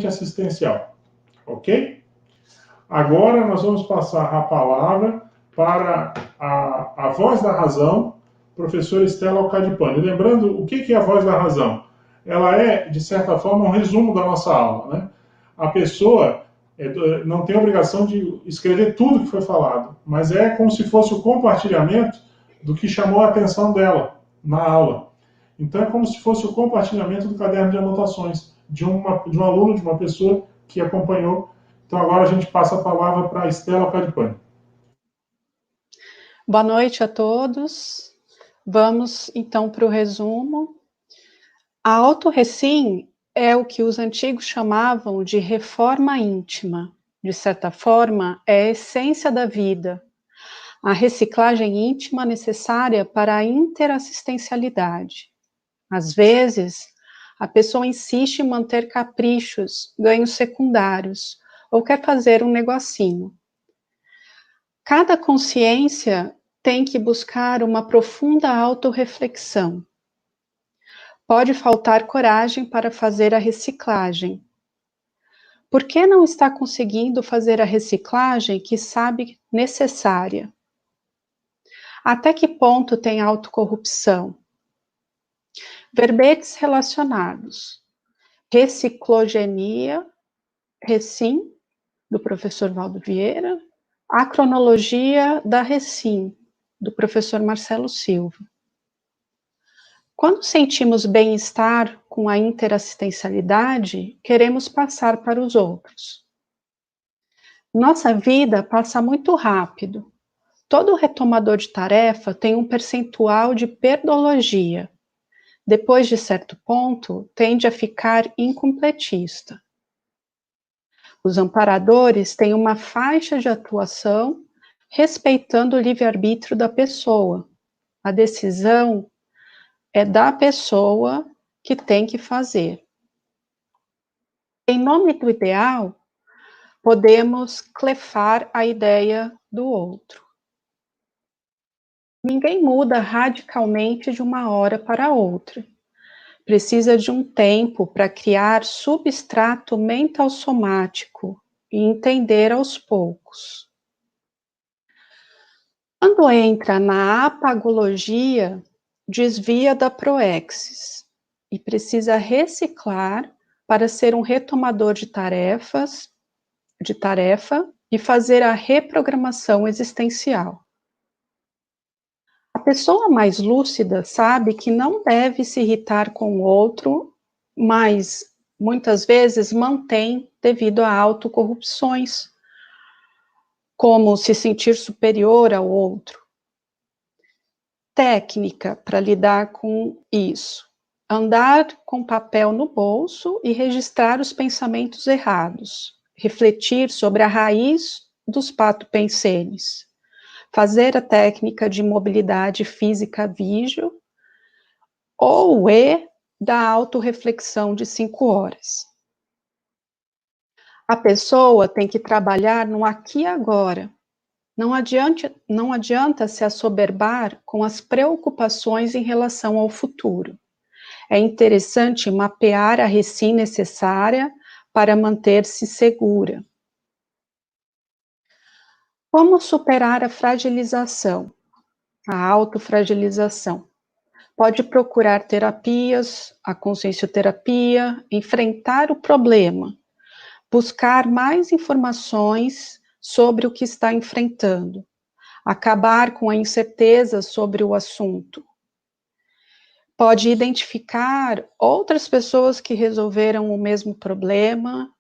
assistencial, ok? Agora nós vamos passar a palavra para a voz da razão, professora Estela Alcadipani. Lembrando, o que é a voz da razão? Ela é, de certa forma, um resumo da nossa aula, né? A pessoa não tem a obrigação de escrever tudo que foi falado, mas é como se fosse o compartilhamento do que chamou a atenção dela na aula. Então é como se fosse o compartilhamento do caderno de anotações de um aluno, de uma pessoa que acompanhou. Então agora a gente passa a palavra para a Estela Alcadipani. Boa noite a todos. Vamos então para o resumo. A autorrecim é o que os antigos chamavam de reforma íntima. De certa forma, é a essência da vida. A reciclagem íntima necessária para a interassistencialidade. Às vezes, a pessoa insiste em manter caprichos, ganhos secundários, ou quer fazer um negocinho. Cada consciência tem que buscar uma profunda autorreflexão. Pode faltar coragem para fazer a reciclagem. Por que não está conseguindo fazer a reciclagem que sabe necessária? Até que ponto tem autocorrupção? Verbetes relacionados. Reciclogenia, recim, do professor Valdo Vieira. A cronologia da recim, do professor Marcelo Silva. Quando sentimos bem-estar com a interassistencialidade, queremos passar para os outros. Nossa vida passa muito rápido. Todo retomador de tarefa tem um percentual de perdologia. Depois de certo ponto, tende a ficar incompletista. Os amparadores têm uma faixa de atuação respeitando o livre-arbítrio da pessoa. A decisão é da pessoa que tem que fazer. Em nome do ideal, podemos clefar a ideia do outro. Ninguém muda radicalmente de uma hora para outra. Precisa de um tempo para criar substrato mental somático e entender aos poucos. Quando entra na apagologia, desvia da proexis e precisa reciclar para ser um retomador de tarefa e fazer a reprogramação existencial. A pessoa mais lúcida sabe que não deve se irritar com o outro, mas muitas vezes mantém devido a autocorrupções, como se sentir superior ao outro. Técnica para lidar com isso: andar com papel no bolso e registrar os pensamentos errados, refletir sobre a raiz dos patopensenes, fazer a técnica de mobilidade física vígil ou o E da autorreflexão de 5 horas. A pessoa tem que trabalhar no aqui e agora. Não adianta se assoberbar com as preocupações em relação ao futuro. É interessante mapear a recim necessária para manter-se segura. Como superar a fragilização, a autofragilização? Pode procurar terapias, a consciencioterapia, enfrentar o problema, buscar mais informações sobre o que está enfrentando, acabar com a incerteza sobre o assunto. Pode identificar outras pessoas que resolveram o mesmo problema.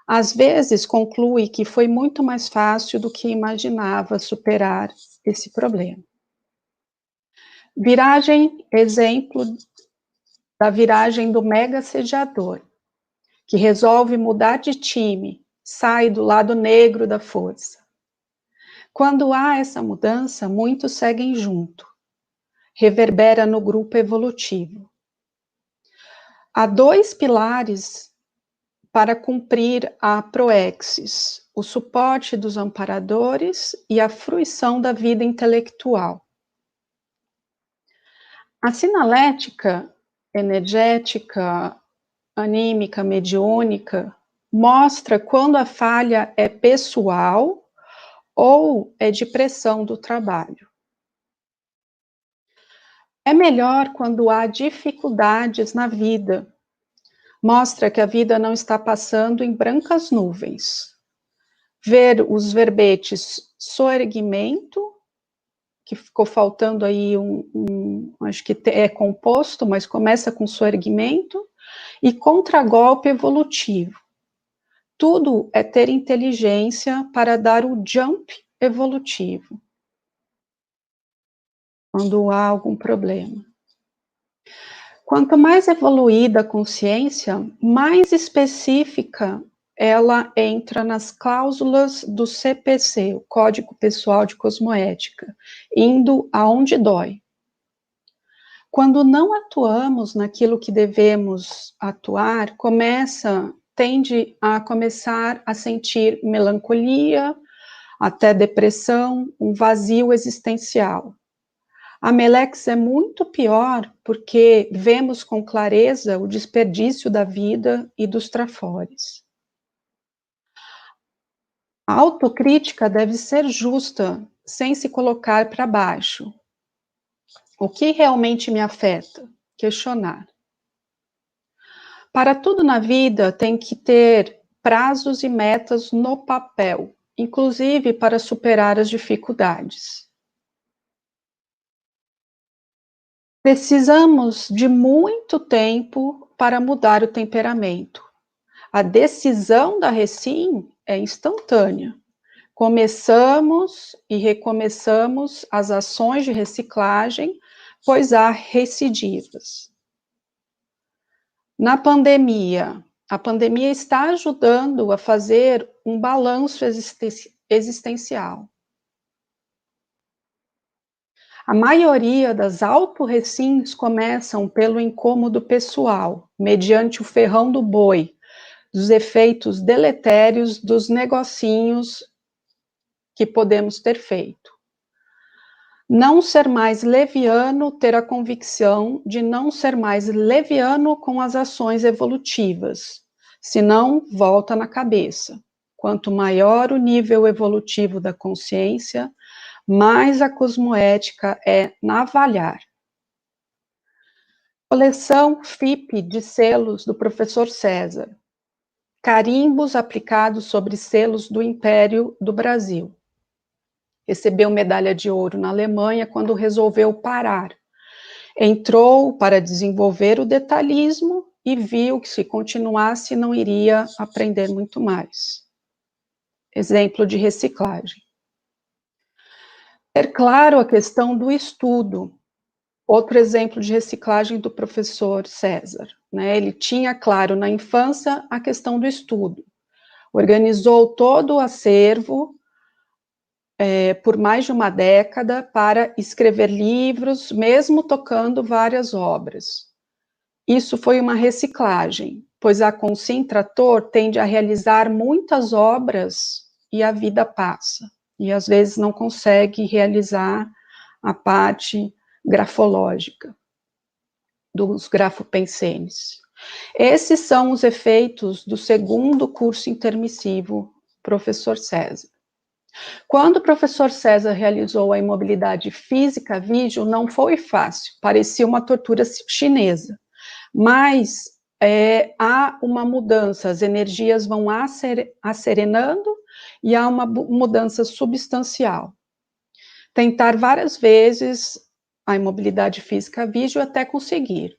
Às vezes conclui que foi muito mais fácil do que imaginava superar esse problema. Viragem, exemplo da viragem do mega assediador, que resolve mudar de time, sai do lado negro da força. Quando há essa mudança, muitos seguem junto, reverbera no grupo evolutivo. Há 2 pilares para cumprir a proexis: o suporte dos amparadores e a fruição da vida intelectual. A sinalética energética anímica, mediúnica, mostra quando a falha é pessoal ou é de pressão do trabalho. É melhor quando há dificuldades na vida. Mostra que a vida não está passando em brancas nuvens. Ver os verbetes soerguimento, que ficou faltando aí acho que é composto, mas começa com soerguimento, e contragolpe evolutivo. Tudo é ter inteligência para dar o jump evolutivo, quando há algum problema. Quanto mais evoluída a consciência, mais específica ela entra nas cláusulas do CPC, o Código Pessoal de Cosmoética, indo aonde dói. Quando não atuamos naquilo que devemos atuar, tende a começar a sentir melancolia, até depressão, um vazio existencial. A Melex é muito pior porque vemos com clareza o desperdício da vida e dos trafores. A autocrítica deve ser justa, sem se colocar para baixo. O que realmente me afeta? Questionar. Para tudo na vida tem que ter prazos e metas no papel, inclusive para superar as dificuldades. Precisamos de muito tempo para mudar o temperamento. A decisão da Recim é instantânea. Começamos e recomeçamos as ações de reciclagem, pois há recidivas. Na pandemia, a pandemia está ajudando a fazer um balanço existencial. A maioria das autorrecins começam pelo incômodo pessoal, mediante o ferrão do boi, dos efeitos deletérios dos negocinhos que podemos ter feito. Não ser mais leviano, ter a convicção de não ser mais leviano com as ações evolutivas, senão volta na cabeça. Quanto maior o nível evolutivo da consciência, mais a cosmoética é navalhar. Coleção FIP de selos do professor César. Carimbos aplicados sobre selos do Império do Brasil. Recebeu medalha de ouro na Alemanha quando resolveu parar. Entrou para desenvolver o detalhismo e viu que se continuasse não iria aprender muito mais. Exemplo de reciclagem. Ter claro a questão do estudo. Outro exemplo de reciclagem do professor César. Né? Ele tinha claro na infância a questão do estudo. Organizou todo o acervo por mais de uma década para escrever livros, mesmo tocando várias obras. Isso foi uma reciclagem, pois a concentrator tende a realizar muitas obras e a vida passa, e às vezes não consegue realizar a parte grafológica dos grafopensenes. Esses são os efeitos do segundo curso intermissivo, professor César. Quando o professor César realizou a imobilidade física vídeo, não foi fácil, parecia uma tortura chinesa, mas há uma mudança, as energias vão acerenando e há uma mudança substancial. Tentar várias vezes a imobilidade física vídeo até conseguir.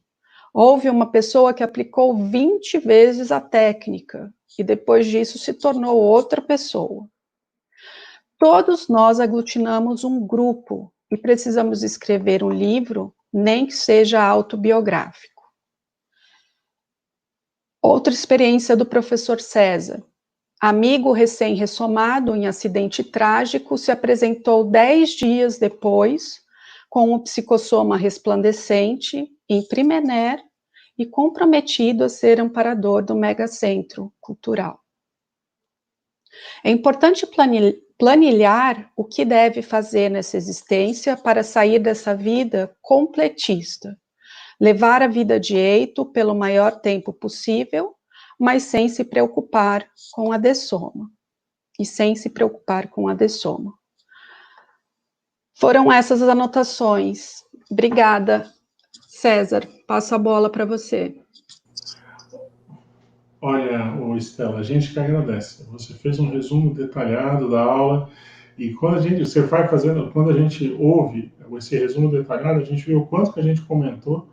Houve uma pessoa que aplicou 20 vezes a técnica e depois disso se tornou outra pessoa. Todos nós aglutinamos um grupo e precisamos escrever um livro, nem que seja autobiográfico. Outra experiência do professor César. Amigo recém-ressomado em acidente trágico, se apresentou 10 dias depois com o psicossoma resplandecente em Primener e comprometido a ser amparador do megacentro cultural. É importante planilhar o que deve fazer nessa existência para sair dessa vida completista. Levar a vida de eito pelo maior tempo possível, mas sem se preocupar com a dessoma. E sem se preocupar com a dessoma. Foram essas as anotações. Obrigada, César. Passo a bola para você. Olha, Estela, a gente que agradece. Você fez um resumo detalhado da aula e quando você vai fazendo, quando a gente ouve esse resumo detalhado, a gente vê o quanto que a gente comentou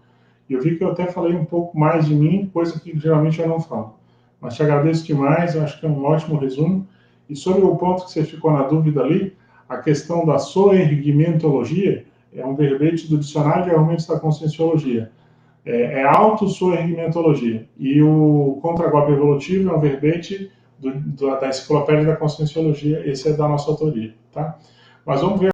e eu vi que eu até falei um pouco mais de mim, coisa que geralmente eu não falo. Mas te agradeço demais, eu acho que é um ótimo resumo. E sobre o ponto que você ficou na dúvida ali, a questão da soerguimentologia é um verbete do dicionário de argumentos da conscienciologia. É autossoerguimentologia. E o contragolpe evolutivo é um verbete da enciclopédia da conscienciologia, esse é da nossa autoria, tá? Mas vamos ver